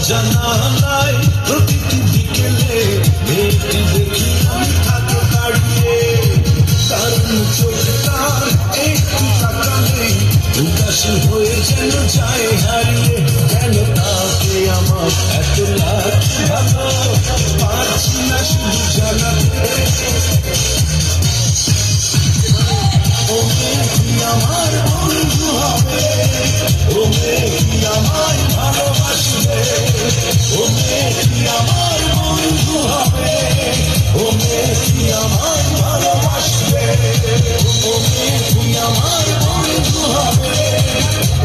জানালায় প্রতিটি বিকেলে মেয়েটি দেখি আমি থাকে দাঁড়িয়ে, কারণ চোখ তার একটু তাকালেই উদাসী হয়ে যেন যায় হারিয়ে। কেন তাকে আমার এত লাগছে ভালো, পারছি না শুধু জানাতে। ও মেয়ে কি আমার বন্ধু হবে, ও মেয়ে কি আমায় ভালোবাসবে, ও মেয়ে কি আমার বন্ধু হবে, ও মেয়ে কি আমায় ভালোবাসবে, ও মেয়ে কি আমার বন্ধু হবে,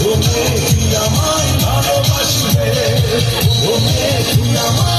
ও মেয়ে কি আমায় ভালোবাসবে, ও মেয়ে কি আমার